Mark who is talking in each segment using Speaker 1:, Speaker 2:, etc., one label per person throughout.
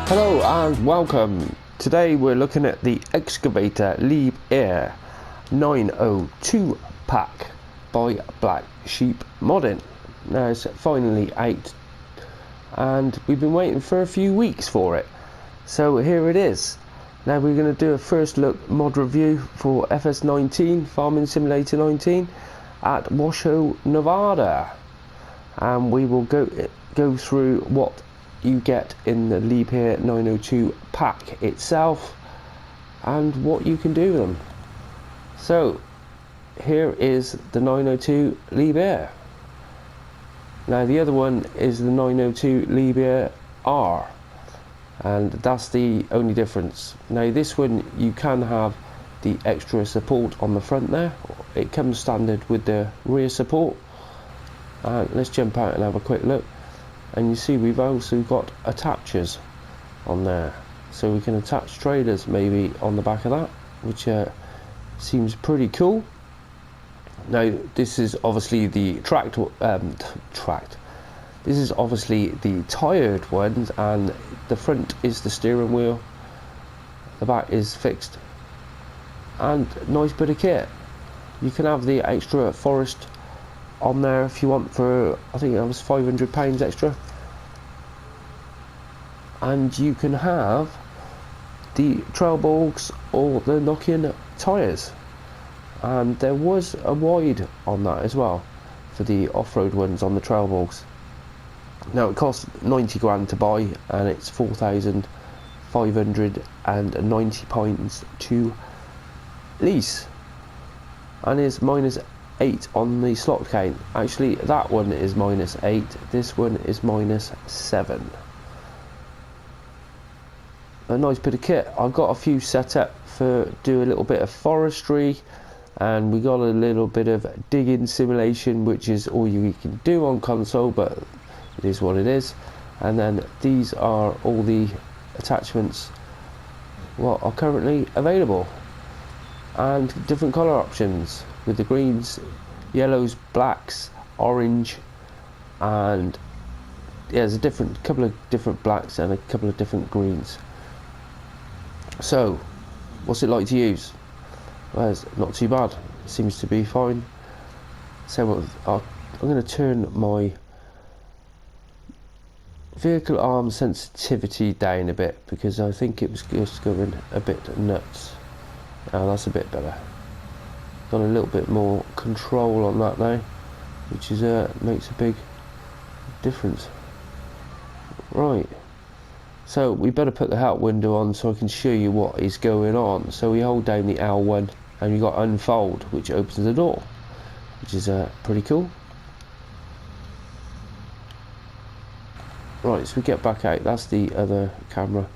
Speaker 1: Hello and welcome. Today we're looking at the Excavator LIEBHERR 902 pack by Blacksheep Modding. Now it's finally out and we've been waiting for a few weeks for it. So here it is. Now we're going to do a first look mod review for FS19 Farming Simulator 19 at Washoe, Nevada. And we will go through what you get in the LIEBHERR 902 pack itself and what you can do with them. So here is the 902 LIEBHERR. Now the other one is the 902 LIEBHERR R, and that's the only difference. Now this one you can have the extra support on the front there. It comes standard with the rear support. Let's jump out and have a quick look. And you see we've also got attachers on there, so we can attach trailers maybe on the back of that, which seems pretty cool. Now this is obviously the this is obviously the tired ones, and the front is the steering wheel, the back is fixed, and nice bit of kit. You can have the extra forest on there if you want for, I think that was £500 extra, and you can have the trail bogs or the knock-in tyres, and there was a wide on that as well for the off-road ones on the trail bogs. Now it costs 90 grand to buy and it's £4,590 to lease, and is -8 on the slot count. Actually that one is -8, this one is -7. A nice bit of kit. I've got a few set up for do a little bit of forestry, and we got a little bit of digging simulation, which is all you can do on console, but it is what it is. And then these are all the attachments what are currently available, and different color options with the greens, yellows, blacks, orange, and yeah, there's a couple of different blacks and a couple of different greens. So what's it like to use? Well, it's not too bad, it seems to be fine. So I'm going to turn my vehicle arm sensitivity down a bit, because I think it was just going a bit nuts. Now that's a bit better. Got a little bit more control on that now, which is makes a big difference. Right, so we better put the help window on so I can show you what is going on. So we hold down the L1 and you got unfold, which opens the door, which is pretty cool. Right, so we get back out, that's the other camera,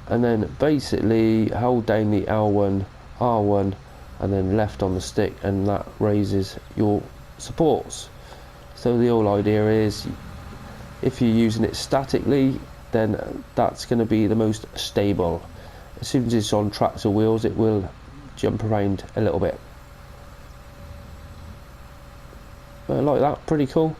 Speaker 1: and then basically hold down the L1, R1, and then left on the stick, and that raises your supports. So the whole idea is, if you're using it statically, then that's going to be the most stable. As soon as it's on tracks or wheels, it will jump around a little bit. But like that, pretty cool.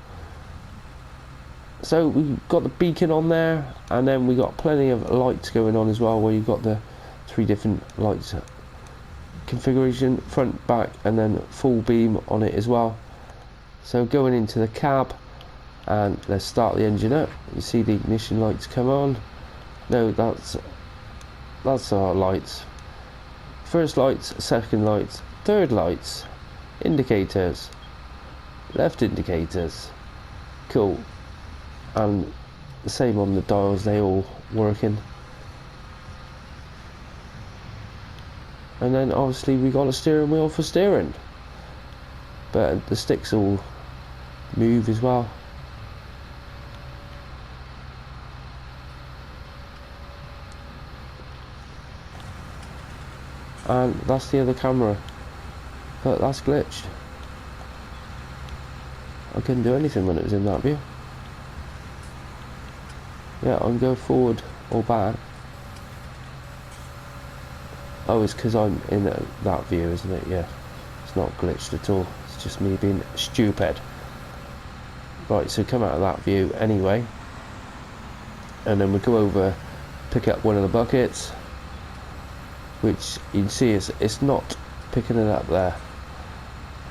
Speaker 1: So we've got the beacon on there, and then we got plenty of lights going on as well, where you've got the 3 different lights configuration, front, back, and then full beam on it as well. So going into the cab, and let's start the engine up. You see the ignition lights come on. No, that's our lights. First lights, second lights, third lights, indicators, left indicators. Cool. And the same on the dials, they all working. And then obviously we got a steering wheel for steering, but the sticks all move as well. And that's the other camera, but that's glitched. I couldn't do anything when it was in that view. Yeah, I can go forward or back. Oh, it's because I'm in that view, isn't it? Yeah, it's not glitched at all. It's just me being stupid. Right, so come out of that view anyway, and then we go over pick up one of the buckets, which you can see it's not picking it up there.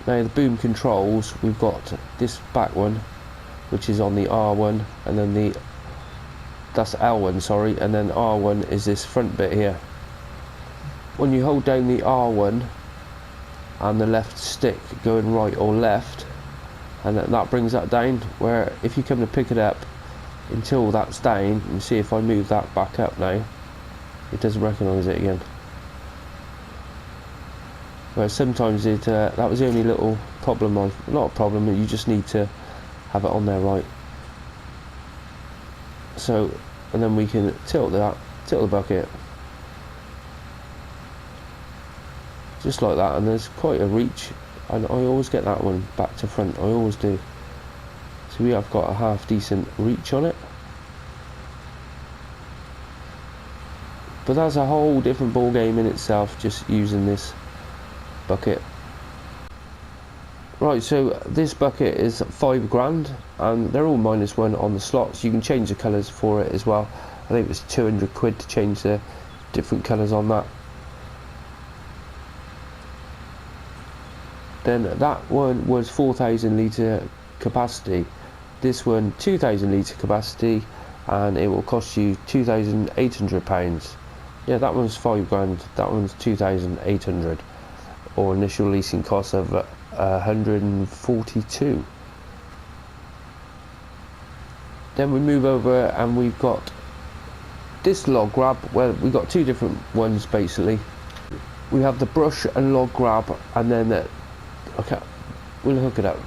Speaker 1: Now the boom controls, we've got this back one, which is on the R1, and then that's L1, sorry, and then R1 is this front bit here. When you hold down the R1 and the left stick going right or left, and that brings that down, where if you come to pick it up until that's down, you see if I move that back up now, it doesn't recognise it again. Where sometimes that was the only little problem, not a problem, you just need to have it on there right. So, and then we can tilt the bucket, just like that, and there's quite a reach, and I always get that one back to front, I always do. So we have got a half decent reach on it. But that's a whole different ball game in itself, just using this bucket. Right, so this bucket is £5 and they're all -1 on the slots. You can change the colours for it as well. I think it was 200 quid to change the different colours on that. Then that one was 4,000 litre capacity. This one 2,000 litre capacity, and it will cost you £2,800. Yeah, that one's £5, that one's 2,800, or initial leasing cost of 142. Then we move over and we've got this log grab. Well, we've got two different ones basically. We have the brush and log grab, and then okay, we'll hook it up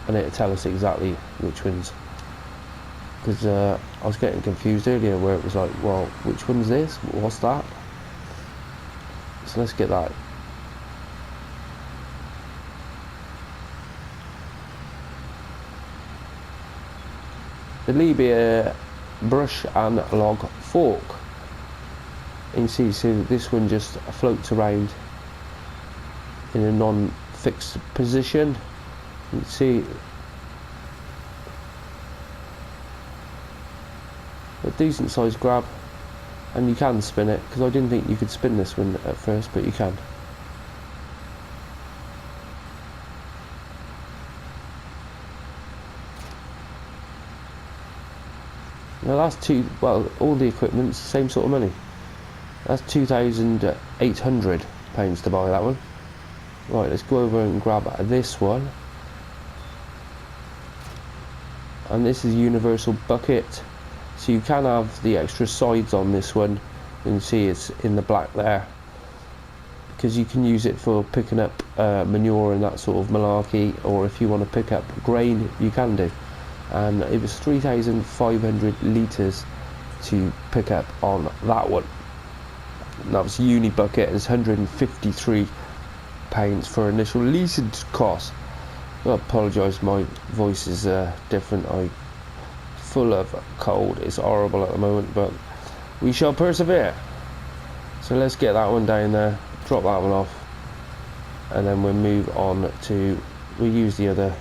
Speaker 1: and it'll tell us exactly which ones, because I was getting confused earlier where it was like, well, which one's this, what's that? So let's get that. The LIEBHERR brush and log fork. And you see, so this one just floats around in a non-fixed position. You can see a decent sized grab, and you can spin it, because I didn't think you could spin this one at first, but you can. Now that's all the equipment's the same sort of money. That's £2,800 to buy that one. Right, let's go over and grab this one. And this is a universal bucket. So you can have the extra sides on this one. You can see it's in the black there, because you can use it for picking up manure and that sort of malarkey, or if you want to pick up grain, you can do. And it was 3,500 litres to pick up on that one. And that was a uni bucket. It's £153 for initial leasing cost. I apologise, my voice is different. I'm full of cold. It's horrible at the moment, but we shall persevere. So let's get that one down there, drop that one off, and then we'll move on to, we'll use the other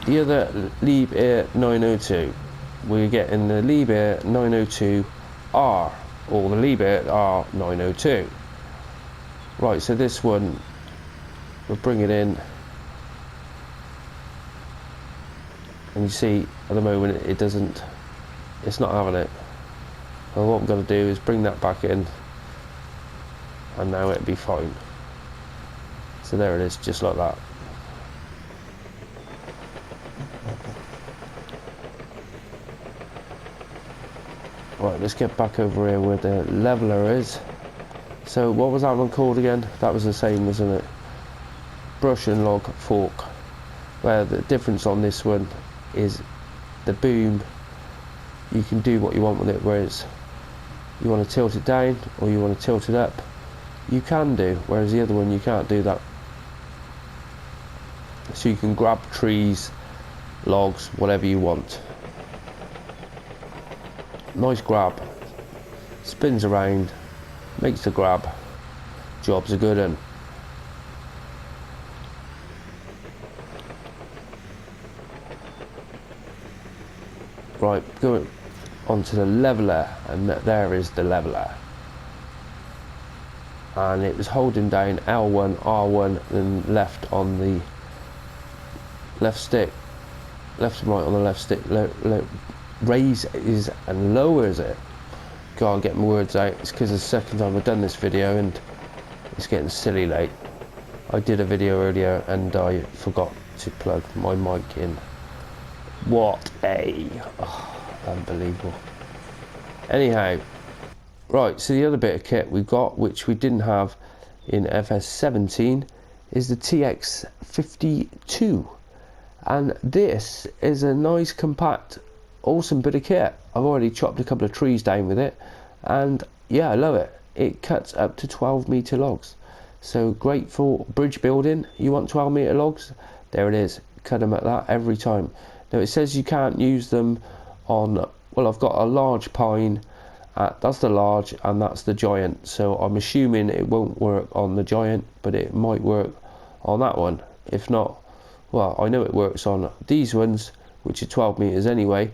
Speaker 1: LIEBHERR 902. We're getting the LIEBHERR 902R, or the LIEBHERR R902. Right, so this one, we'll bring it in, and you see at the moment it's not having it. Well, what I'm going to do is bring that back in, and now it'll be fine. So there it is, just like that. Right, let's get back over here where the leveler is. So what was that one called again? That was the same, wasn't it? Brush and log fork. Where the difference on this one is the boom, you can do what you want with it, whereas you want to tilt it down or you want to tilt it up, you can do, whereas the other one you can't do that. So you can grab trees, logs, whatever you want. Nice grab, spins around, makes the grab, job's a good one. Right, onto the leveler, and there is the leveler, and it was holding down L1, R1 and left on the left stick, left and right on the left stick, raises and lowers it. Can't get my words out. It's because it's the second time I've done this video and it's getting silly late. I did a video earlier and I forgot to plug my mic in. What a unbelievable. Anyhow, right, so the other bit of kit we've got, which we didn't have in FS17, is the TX52, and this is a nice compact awesome bit of kit. I've already chopped a couple of trees down with it, and yeah, I love it. It cuts up to 12-meter logs, so great for bridge building. You want 12-meter logs? There it is. Cut them at that every time. Now it says you can't use them on, well, I've got a large pine, that's the large and that's the giant, so I'm assuming it won't work on the giant, but it might work on that one. If not, well, I know it works on these ones, which are 12 meters anyway,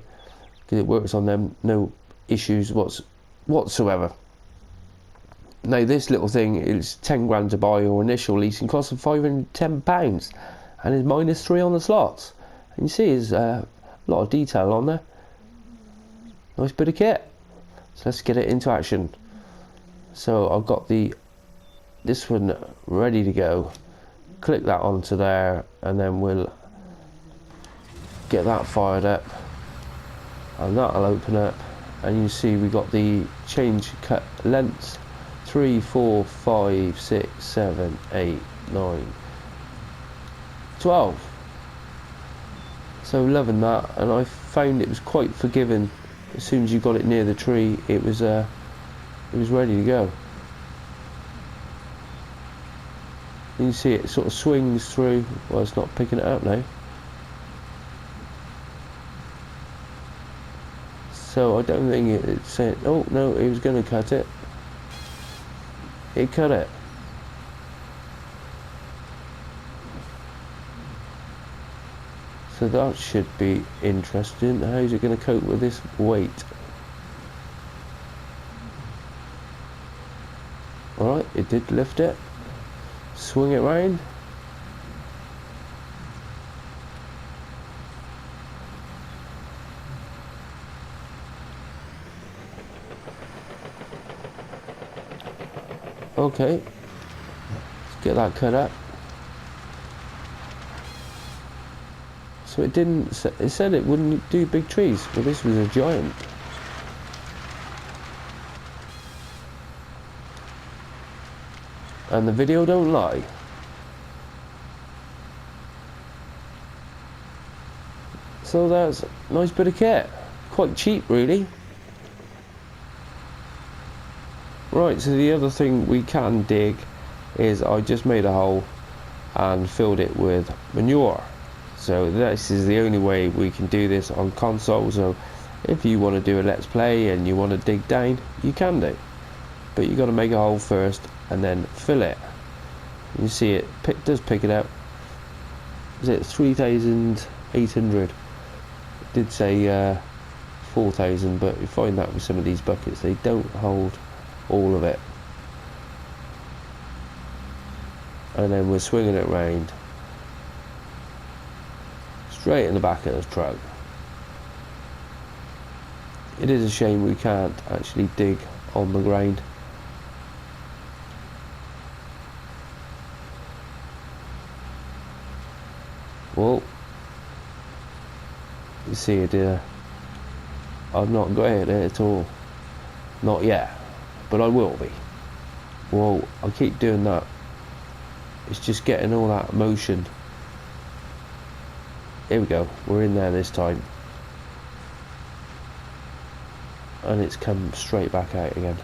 Speaker 1: because it works on them, no issues whatsoever. Now this little thing is 10 grand to buy, or initial leasing cost of £510, and is -3 on the slots. And you see there's a lot of detail on there. Nice bit of kit. So let's get it into action. So I've got this one ready to go. Click that onto there, and then we'll get that fired up, and that'll open up, and you see we got the change cut lengths 3, 4, 5, 6, 7, 8, 9, 12. So loving that, and I found it was quite forgiving. As soon as you got it near the tree, it was ready to go. You can see it sort of swings through. Well, it's not picking it up now. So I don't think it's saying, oh no, it was going to cut it. It cut it. So that should be interesting. How's it going to cope with this weight? Alright, it did lift it. Swing it round. Okay, let's get that cut up. So it didn't, it said it wouldn't do big trees, but this was a giant. And the video don't lie. So that's a nice bit of kit. Quite cheap really. Right, so the other thing we can dig is I just made a hole and filled it with manure. So this is the only way we can do this on console. So if you want to do a let's play and you want to dig down, you can do, but you got to make a hole first and then fill it. You see it does pick it up. Is it 3,800? It did say 4,000, but you find that with some of these buckets, they don't hold all of it. And then we're swinging it round straight in the back of the truck. It is a shame we can't actually dig on the ground. Well, you see it here. I've not got it at all. Not yet, but I will be. Whoa, I keep doing that. It's just getting all that motion. Here we go, we're in there this time. And it's come straight back out again.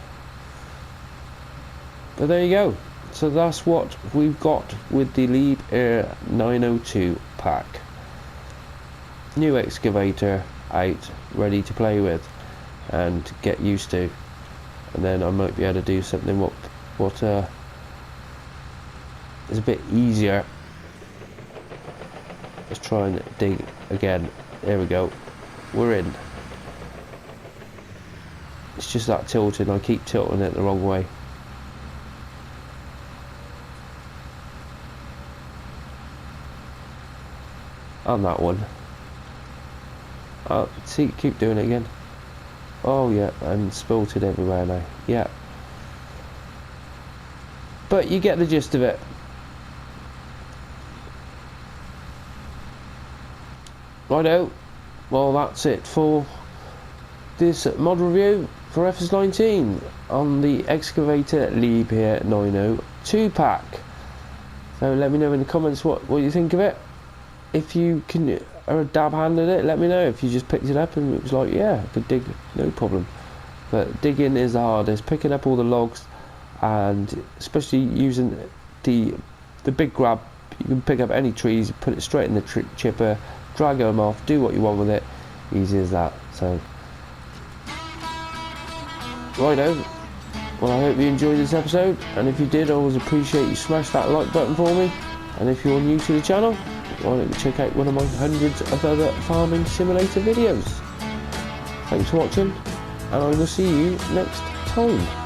Speaker 1: But there you go. So that's what we've got with the LIEBHERR 902 pack. New excavator out, ready to play with and get used to. And then I might be able to do something what is a bit easier. Let's try and dig again. There we go. We're in. It's just that tilting, I keep tilting it the wrong way. And that one. See, keep doing it again. Oh yeah, and spilt it everywhere now. Yeah. But you get the gist of it. Righto. Well, that's it for this mod review for FS19 on the Excavator LIEBHERR 902 pack. So let me know in the comments what you think of it. If you are a dab hand at it, let me know. If you just picked it up and it was like, yeah, I could dig, no problem. But digging is the hardest. Picking up all the logs, and especially using the big grab, you can pick up any trees, put it straight in the chipper, drag them off, do what you want with it. Easy as that. So, righto. Well, I hope you enjoyed this episode, and if you did, I always appreciate you smash that like button for me. And if you're new to the channel, why don't you check out one of my hundreds of other farming simulator videos. Thanks for watching, and I will see you next time.